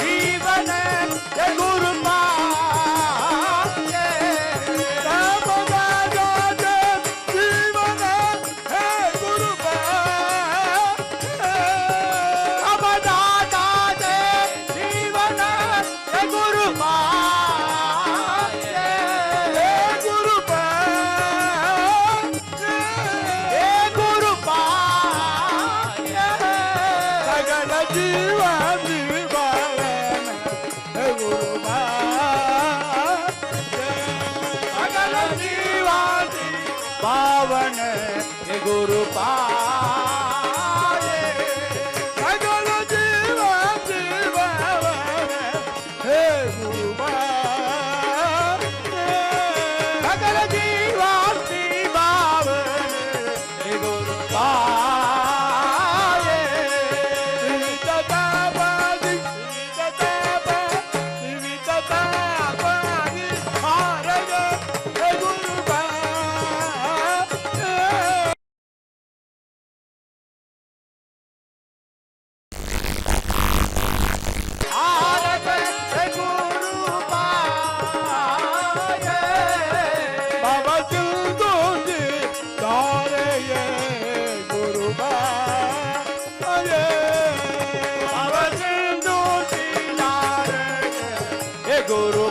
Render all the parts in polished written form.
जीवन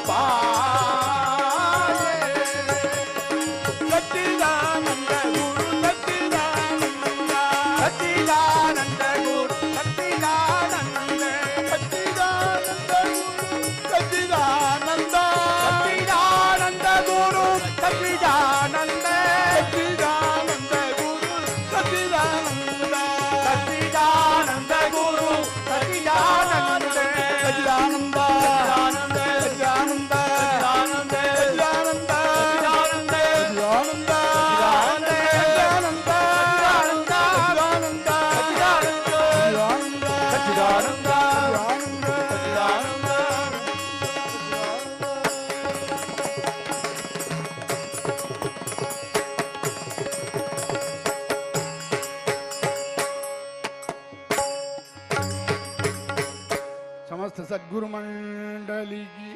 पाए सच्चिदानंद गुरु सच्चिदानंद सच्चिदानंद गुरु सच्चिदानंद सच्चिदानंद गुरु सच्चिदानंद सच्चिदानंद गुरु सच्चिदानंद सच्चिदानंद गुरु सच्चिदानंद सच्चिदानंद गुरु सच्चिदानंद सच्चिदानंद सच्चिदानंद सच्चिदानंद सच्चिदानंद सच्चिदानंद सच्चिदानंद सच्चिदानंद समस्त सद्गुरु मंडली की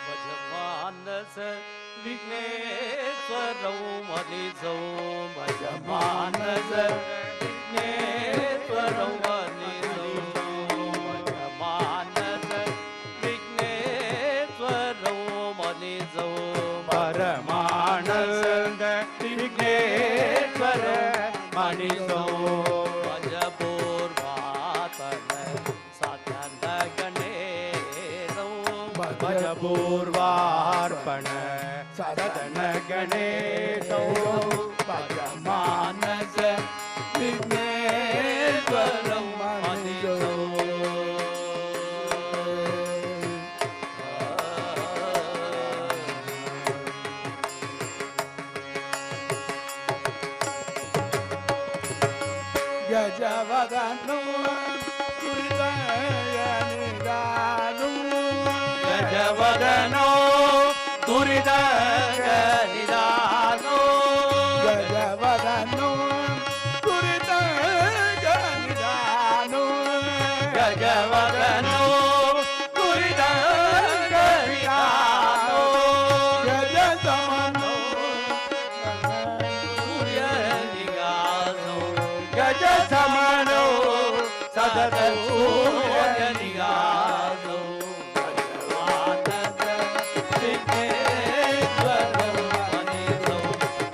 भजमानस विघ्नेश्वरौ मनिसौ भजमानस विघ्नेश्वरौ मनिसौ भजमानस विघ्नेश्वरौ मनिसौ परमानंद विघ्नेश्वर मनिसौ भजपूर्वातन साधन गणेशौ भजपूर्वार्पण सदन गणेशौ भजमानस विघ्नेश्वरौ मनिसौ गजवदनु दुर्दयनिदानु गजवदनो दुरितनिदानो गजवदनु दुर्दयनिदानु गजवदनो दुरितनिदानो गजसमनु सूर्यनिगानो गजसमनो सदत सूर्यनिगानो भगवानंद विघ्नेश्वरौ मनिसौ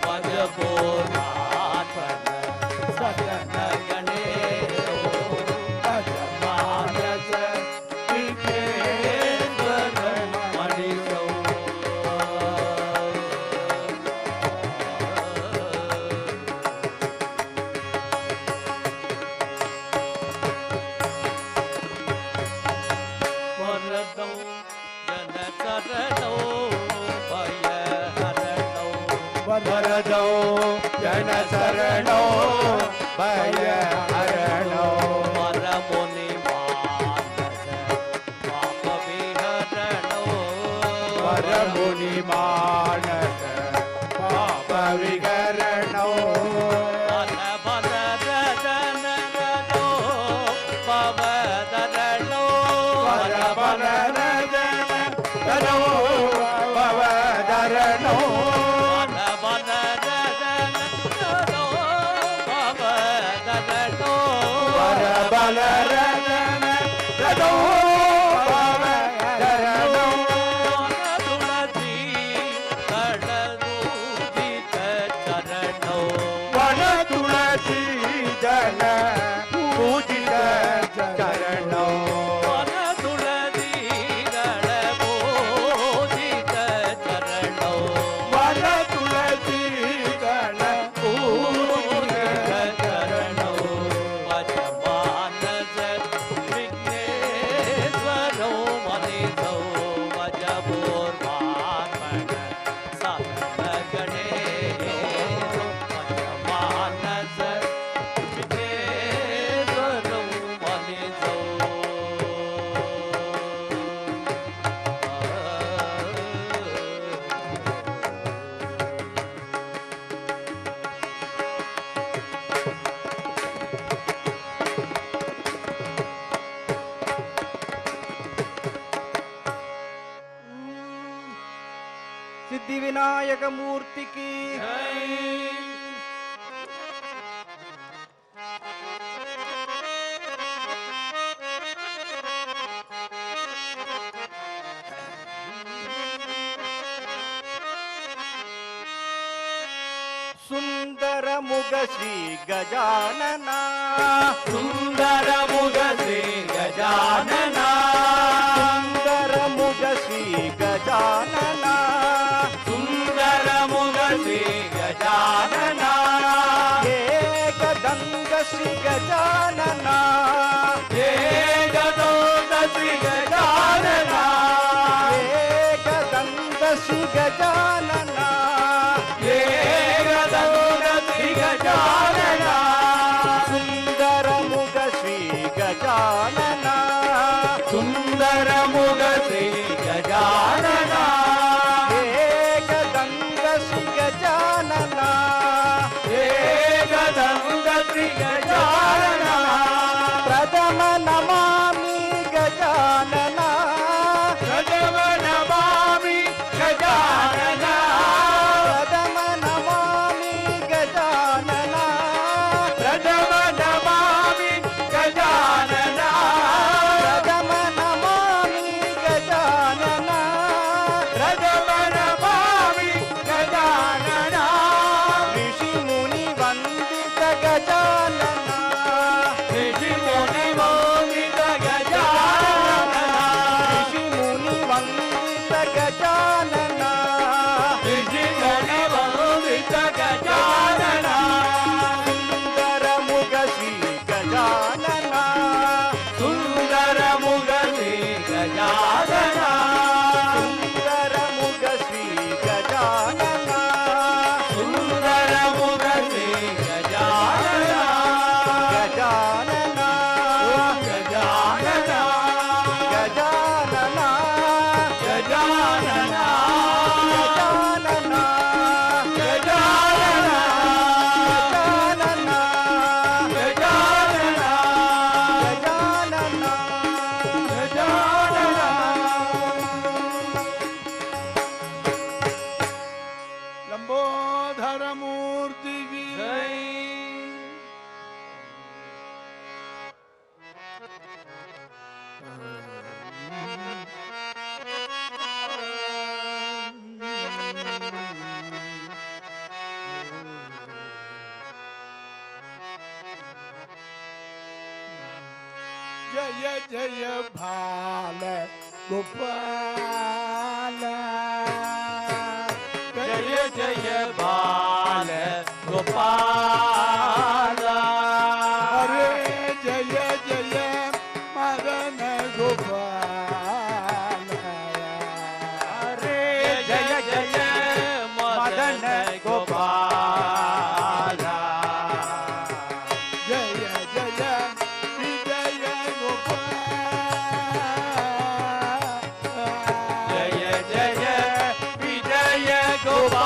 भजपूर्वात्मन सदन गणेशौ भजमानस विघ्नेश्वरौ मनिसौ वरदौ जनचरणौ भयहरणौ वरदौ जनचरणौ भयहरणौ वरमुनि मानस पापविहरणौ वरमुनि मानस पापविहरणौ बलरदनगदो पवदरणौ बलरदनगदो पवदरणौ बलरदनगदो पवदरणौ बलरदनगदो पवदरणौ तुलसी कडरूजित चरणौ वन तुलसी जन पूजित चरणौ वन तुलसी जन पूजित चरणौ वन तुलसी जन पूजित चरणौ भजमानस विघ्नेश्वरौ मनिसौ भजपूर्वात्मन साधन गणेशौ भजमानस विघ्नेश्वरौ సిద్ధివినాయక మూర్తికి సుందరముగ శ్రీ గజానన సుందరముగ శ్రీ గజానన సుందరముగ శ్రీ గజానన సుందరముగ శ్రీ గజానన ఏకదంత శ్రీ గజానన ఏకదంత శ్రీ గజానన ఏకదంత శ్రీ గజానన ఏకదంత శ్రీ గజానన సుందరముగ శ్రీ గజానన సుందరముగ శ్రీ గజానన ఏకదంత శ్రీ గజానన ఏకదంత శ్రీ గజానన ప్రథమ నమామి గజానన ప్రథమ నమామి గజానన ప్రథమ నమామి గజానన ప్రథమ నమామి గజానన ప్రథమ నమామి గజానన ప్రథమ నమామి గజానన ఋషి ముని వందిత గజానన ఋషి ముని వందిత గజానన ఋషి ముని వందిత గజానన ఋషి ముని వందిత గజానన సుందరముగ శ్రీ గజానన సుందరముగ శ్రీ గజానన సుందరముగ శ్రీ గజానన సుందరముగ శ్రీ గజానన గజానన గజానన గజానన గజానన గజానన గజానన గజానన గజానన గజానన ಲಂಬೋದರ ಮೂರ್ತಿಗೆ జై ಜಯ ಜಯ ಬಾಲ ಗೋಪಾಲ జయ జయ బాల గోపాల ಹರೇ ಜಯ ಜಯ ಮದನ ಗೋಪಾಲ ಹರೇ ಜಯ ಜಯ ಮದನ ಗೋಪಾಲ ಜಯ ಜಯ ವಿಜಯ ಗೋಪಾಲ ಜಯ ಜಯ ವಿಜಯ ಗೋಪಾಲ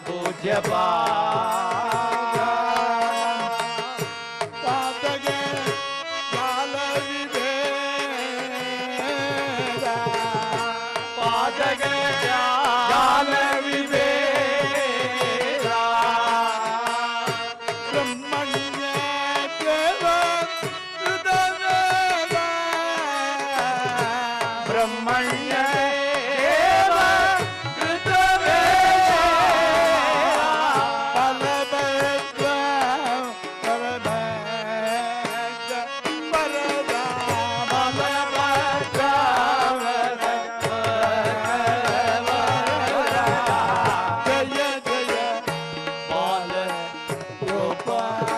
ಪೂಜ್ಯ ಪಾದ ಪಾದಗೆ ಜಾಲವಿಬೇಡ ಪಾದಗೆ ಜಾಲವಿಬೇಡ ಬ್ರಹ್ಮಣ್ಯ ದೇವ ಹೃದಯವೇದ ಬ್ರಹ್ಮಣ್ಯ ದೇವ ಕೃತವೇದ ಫಲಭದ್ರ ಪರಭದ್ರ ಪರಧಾಮ ಜಯ ಜಯ ಗೋಪಾಲ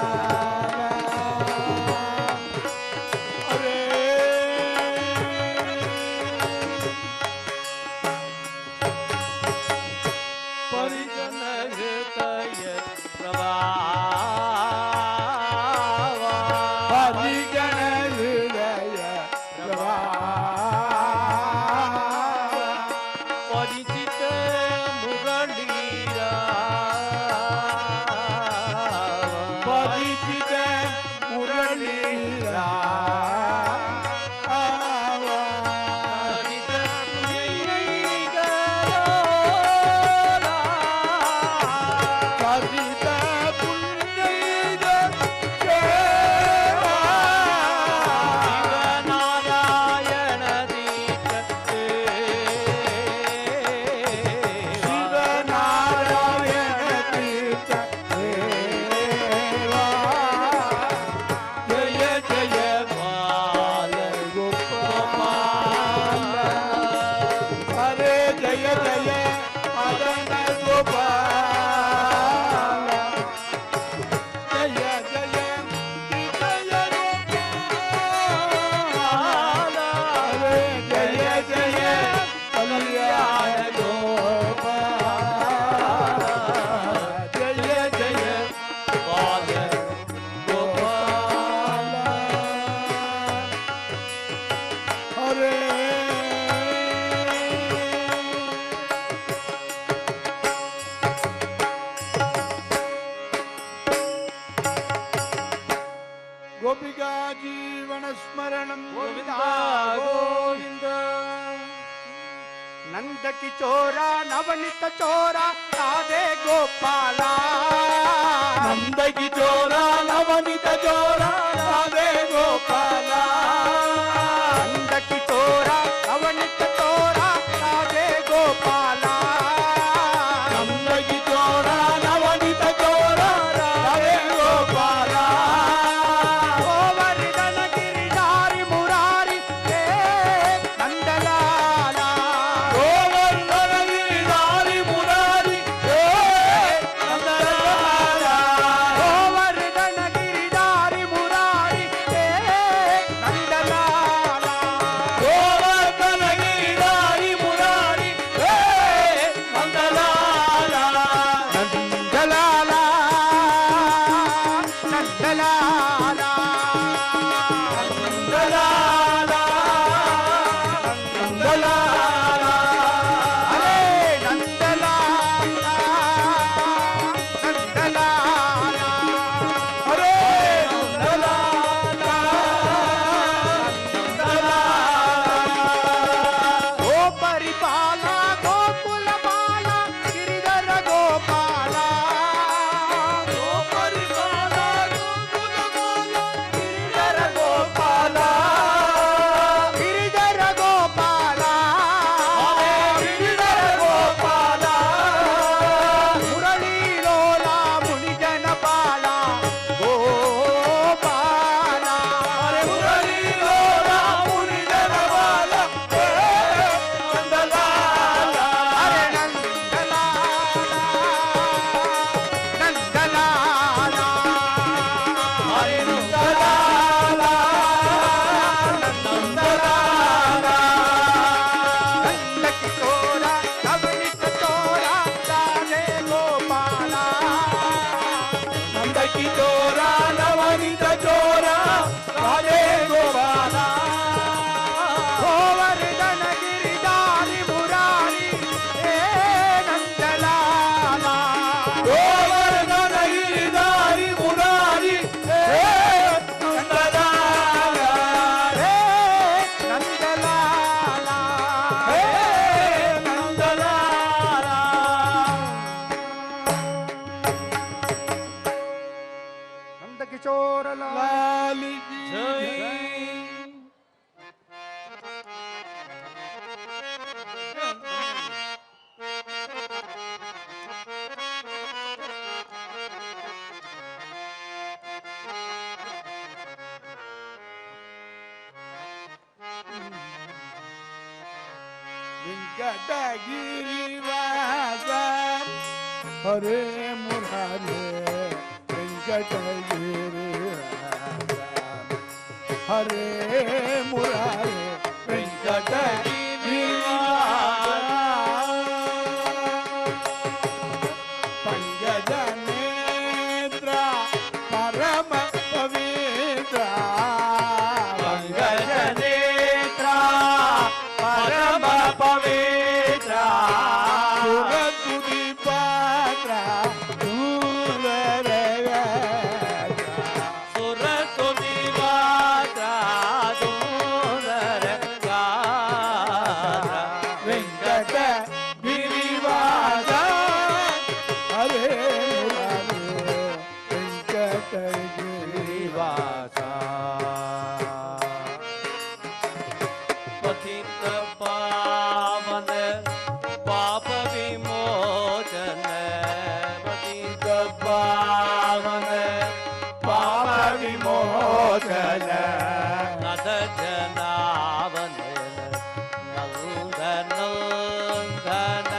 ಹರೇ ಪರಿಜನ ಹೃದಯ ಪ್ರಭಾವ ಪರಿಗಣ ಹೃದಯ ಪ್ರಭಾವ ಪರಿಚಿತ ಮುರಳೀರ ಪರಿಚಿತ ಮುರಳೀರ ಪರಿಚಿತ ಮುರಳೀರ ಪರಿಚಿತ ಪುಣ್ಯದ ಸೇವಾ ಶಿವನಾರಾಯಣ ದೀಕ್ಷ ಶಿವನಾರಾಯಣ ತೀರ್ಥ ಸೇವಾ ಜಯ ಜಯ ಬಾಲ ಗೋಪಾಲ ಹರೇ ಜಯ ಜಯ ಮದನ ಗೋಪಾಲ ಜಯ ಜಯ ಹೃದಯ ಗೋಪಾಲ ಹರೇ ಜಯ ಜಯ ಕಲ್ಯಾಣ ಗೋಪಾಲ ಜಯ ಜಯ ಬಾಲ ಗೋಪಾಲ ಹರೇ ಗೋಪಿಕಾ ಜೀವನ ಸ್ಮರಣಂ ಗೋವಿಂದ ಗೋವಿಂದ ನಂದ ಕಿಚೋರ ನವನಿತ ಚೋರ ರಾಧೆ ಗೋಪಾಲ ನಂದಗಿ ಜೋರ ನವನಿತ ಜೋರ ರಾಧೆ ಗೋಪಾಲ ನಂದ ಕಿಚೋರ ನವನಿತ ಚೋರ ರಾಧೆ ಗೋಪಾಲ ನಂದಗಿ ಜೋರ ನವನಿತ ಜೋರ ರಾಧೆ ಗೋಪಾಲ ಗೋವರ್ಧನ ಗಿರಿಧಾರಿ ಮುರಾರಿ ಹೇ ನಂದಲಾಲ ಗೋವರ್ಧನ ಗಿರಿಧಾರಿ ಮುರಾರಿ ಹೇ ನಂದಲಾಲ ಗೋವರ್ಧನ ಗಿರಿಧಾರಿ ಮುರಾರಿ ಹೇ ನಂದಲಾಲ ಗೋವರ್ಧನ వెంకటగిరివాస హరే మురారే వెంకటగిరివాస హరే మురారే వెంకటగిరివాస పంగజనేత్ర పరమ పవిత్ర పంగజనేత్ర పరమ పవిత్ర సురతుది పాత్ర సురతుది పాత్ర సుందర గాత్ర వెంకట గిరివాస హరే మురారే వెంకట గిరివాస पतित पावन पाप विमोचन पतित पावन पाप विमोचन नद जनावन नंदन नंदन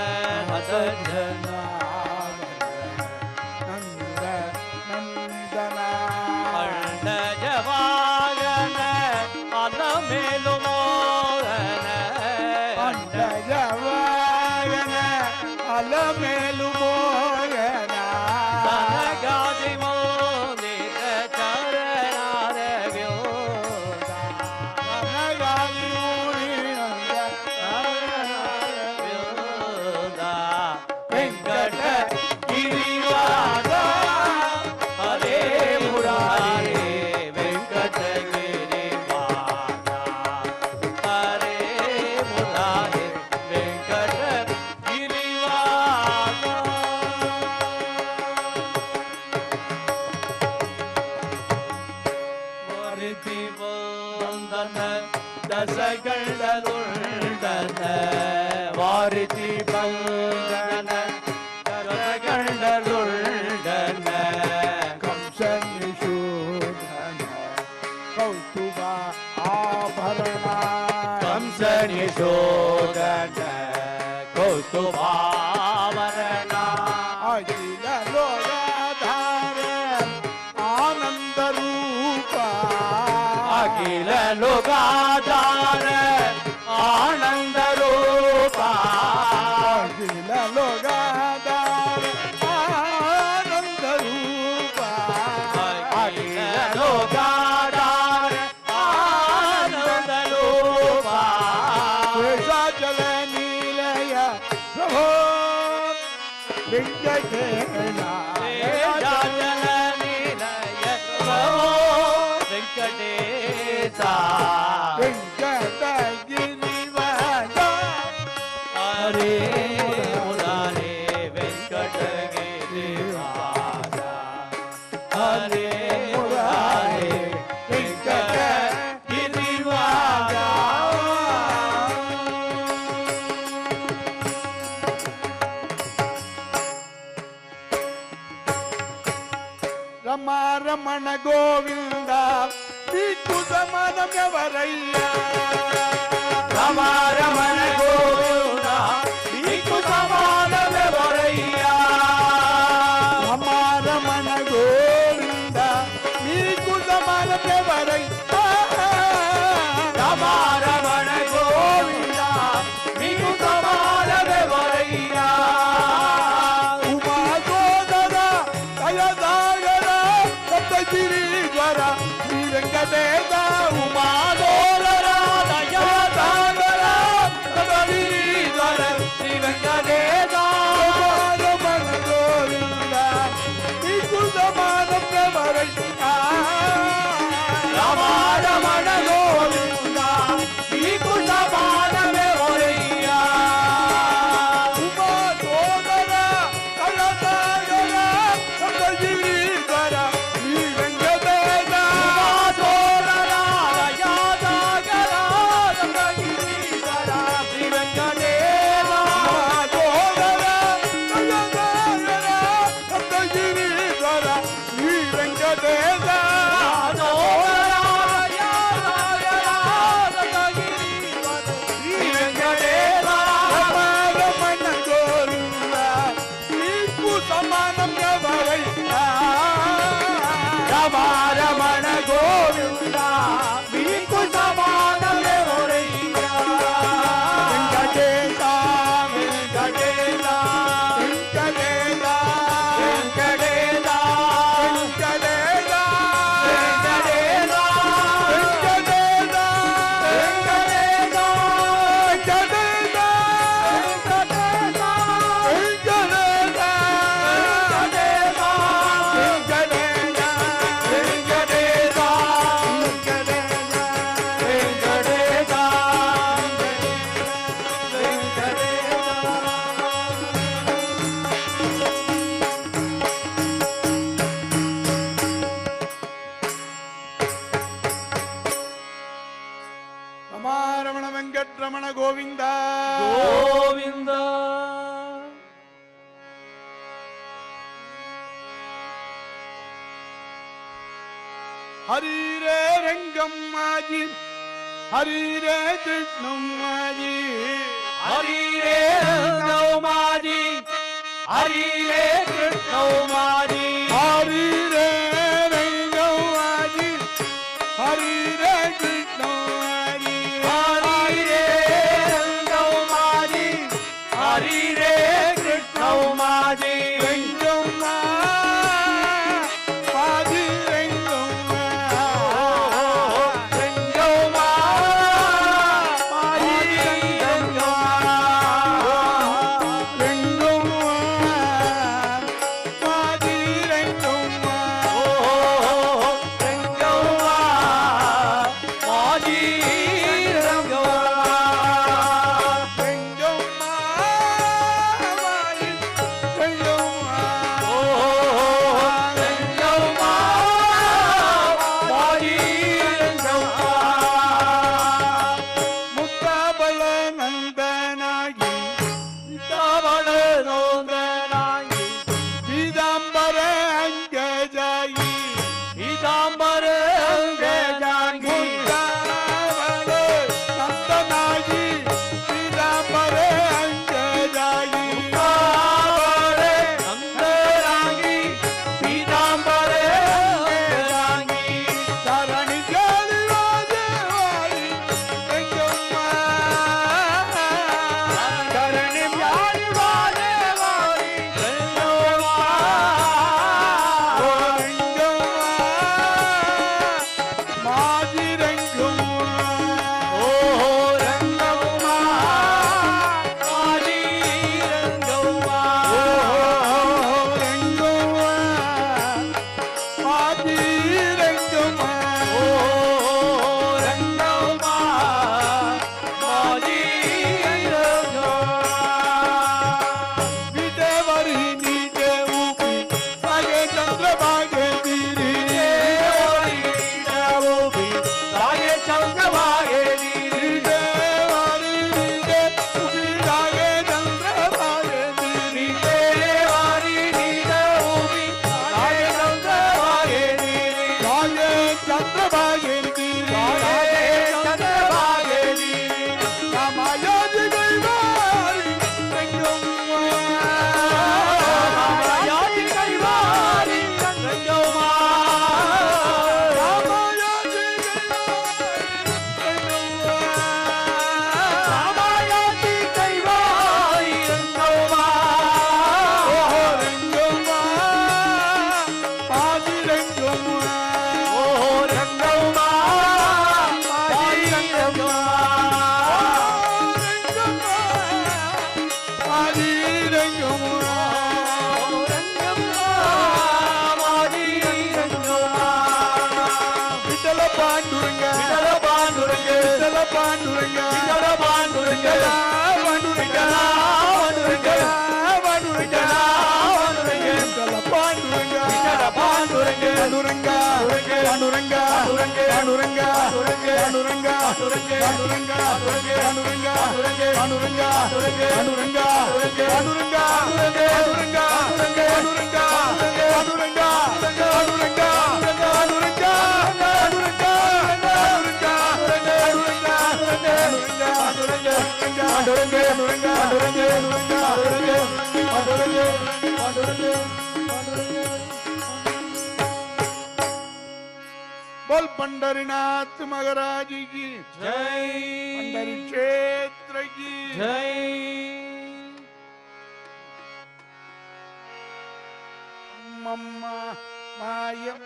नद जन जवागन अलमेलु मोहन అలమేలు మోయన సనగాది మోదిత చరణారవ్యో అనగాలి ఊరినంద వెంకట గిరివాస హరే మురారే వెంకట గిరివాస హరే మురారే వెంకట గిరివాస వరితి వందన దశగండలుండన వారితి వందన దశగండలుండన కంస నిషూదన కౌస్తుభ ఆభరణ కంస నిశోదన కౌస్తుభావరణ అఖిల లోకధార ఆనంద రూప అఖిల లోకాధార ఆనంద రూప అఖిల లోకధార ఆనంద రూప అఖిల లోకాధార ఆనంద రూప శేషాచల నీలయ ప్రభో వెంకటేశ జల నిలయ ప్రభో వెంకటేశ వెంకటగిరివాస హరే మురారే వెంకట గిరివాస హరే మురారే వెంకట గిరివాస రమా రమణ గోవింద నీకు సమానమెవరయ్యా రమణ గోవింద నీకు సమానమెవరయ్యా రమా రమణ గోవింద నీకు సమానమెవరయ్యా రమణ గోవింద నీకు సమానమెవరయ్యా ఉమా సోదర దయదాగర సప్తగిరీశ్వర శ్రీ వెంకటేశ ఉమా మాధోరర దయాసాగర సదగిరీశ్వర శ్రీ వెంకటేశ రమణ గోవింద నీకు సమానమెవరయ్యా రమణ గోవింద నీకు సమానమెవరయ్యా ఉమా సోదర దయదాగర సప్తగిరీశ్వర శ్రీ వెంకటేశ మాధోరర ಗೋವಿಂದ हरि रे रंगम्मा जी हरि रे कृष्णम्मा जी हरि रे रंगम्मा जी हरि रे कृष्णम्मा जी हरि रे रंगम्मा जी हरि रे कृष्णम्मा जी हरि रे रंगम्मा जी हरि रे कृष्णम्मा जी रंगम्मा बोल पंढरीनाथ महाराज की जय पंढरी क्षेत्र की जय मम्मा मायम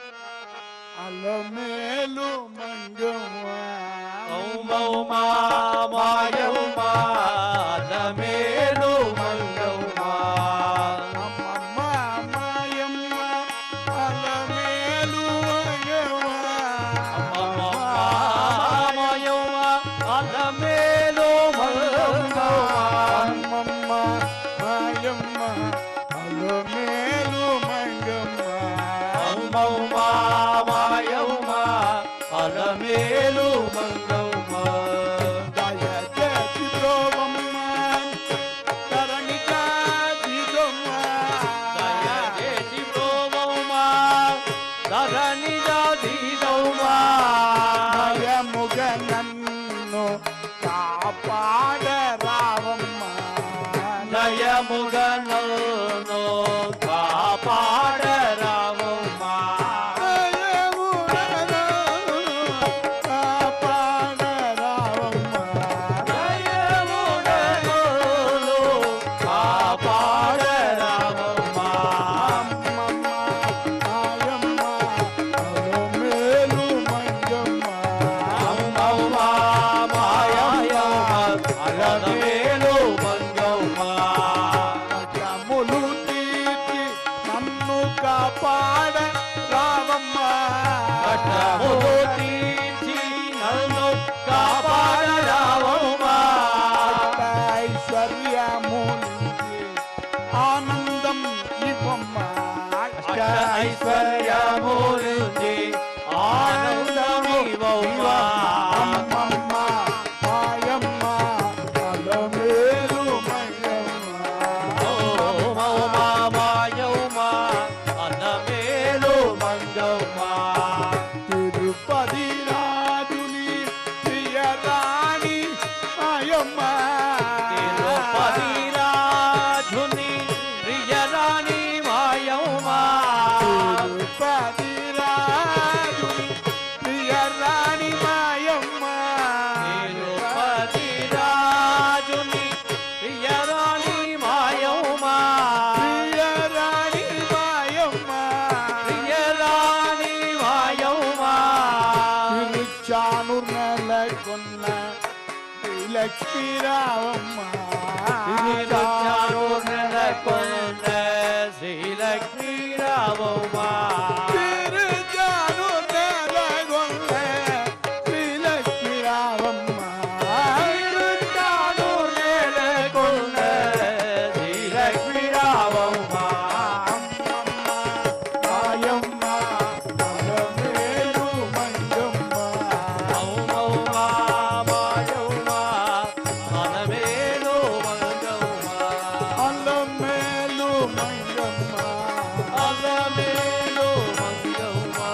अलमेलु मंगवा मौमा मायमा अलमेलु मंगवा मम्मा मायम अलमेलु अलमेलु मंगवा दया जय முகனோ காப்பாடராவுமா ஆனந்தம் இவம்மா ஐஸ்வர்யமூர்த்தி ஆனந்தமிவா அம்மம்மா மாயம்மா அலமேலு மங்கம்மா மாயவுமா அன்னமேலு மங்கம்மா திருப்பதி ராஜுனி பிரியராணி மாயம்மா திருப்பதி ராஜுனி பிரியராணி மாயவுமா திருப்பதி ராஜுனி பிரியராணி மாயம்மா திருப்பதி ராஜுனி பிரியராணி மாயவுமா பிரியராணி மாயம்மா பிரியராணி மாயவுமா திருச்சானூர் நல கொன்ன லக்ஷ்மி ராவம்மா திருச்சானூர் கொண்ட ஸ்ரீலக்ஷ்மி ராவம்மா திருச்சானூர் நல கொன்ன ஸ்ரீலக்ஷ்மி ராவம்மா திருச்சானூர் கொண்ட ஸ்ரீலக்ஷ்மி ராவம்மா மாயம்மா அலமேலு மங்கம்மா மௌமௌமா மாயவுமா மனமேலோ மங்கம்மா அலமேலு மங்கம்மா அலமேலோ மங்கம்மா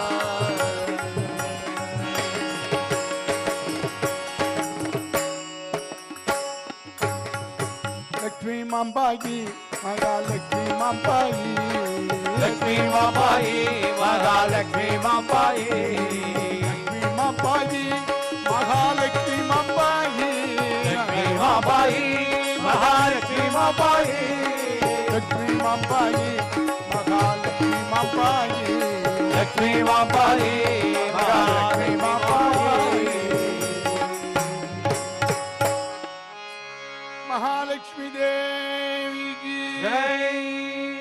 லக்ஷ்மி மாம்பாகி மகாலட்சுமி மாம்பாகி லக்ஷ்மி மாபாயி மகாலட்சுமி மாபாயி லக்ஷ்மி மாம்பாகி மகாலட்சுமி மாம்பாகி லக்ஷ்மி மாபாயி மகாலட்சுமி மாபாயி லக்ஷ்மி மாம்பாகி மகாலட்சுமி மாம்பாகி லக்ஷ்மி மாபாயி மகாலட்சுமி மாபாயி மகாலட்சுமி தேவி கி ஜெய்